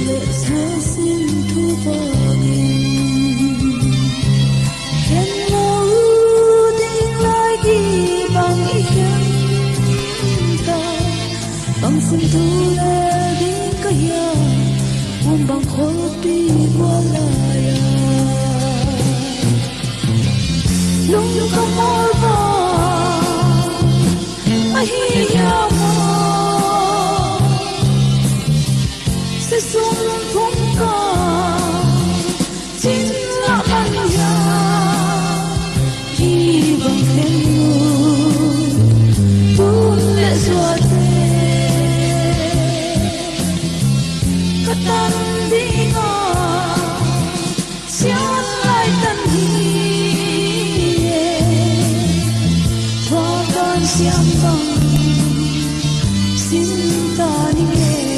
lệ xưa xin thu vào nghìn khen ngâu tiếng lại ghi bằng ý khen ta bằng xin thu lệ đến cái ya buông bằng khói đi qua lại lúc không mỏi vàng ai ya sẽ xuống phong ca chính là anh ya hy vọng thêm người buồn lệ xóa tê cất tan đi ngờ xóa lại tân hi thoa con xiêm bằng xin ta nghe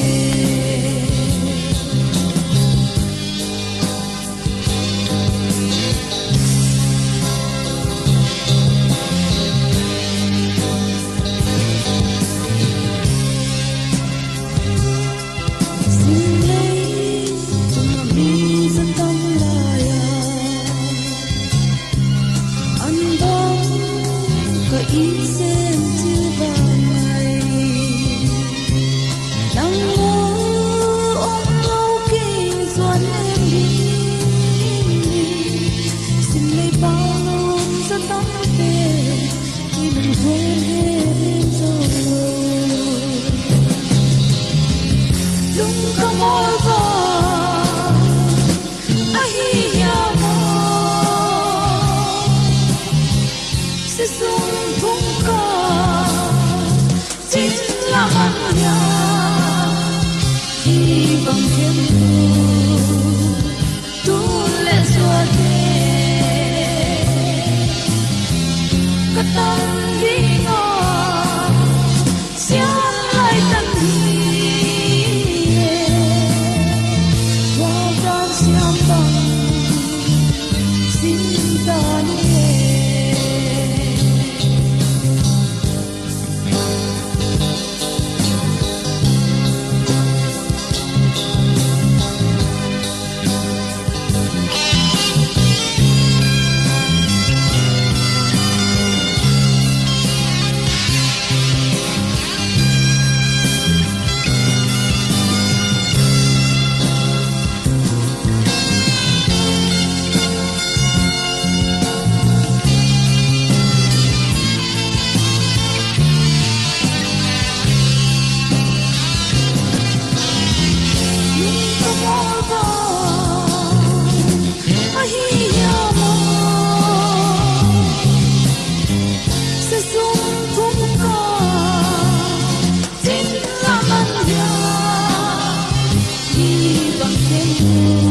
ý xem chiều vào ngày đang ngó ôm lâu kinh doan em đi xin lấy bao lâu rất tóc về khi mình quên hết rồi lúc không mỏi vàng ai ya sẽ xuống phong ca chính là anh ya hy vọng thêm người tu lệ xóa tê cất tan đi ngờ xóa lại tân hi hoa tan xiêm bằng xin ta nghe Hãy subscribe cho kênh Ghiền Mì Gõ để không bỏ lỡ những video hấp dẫn.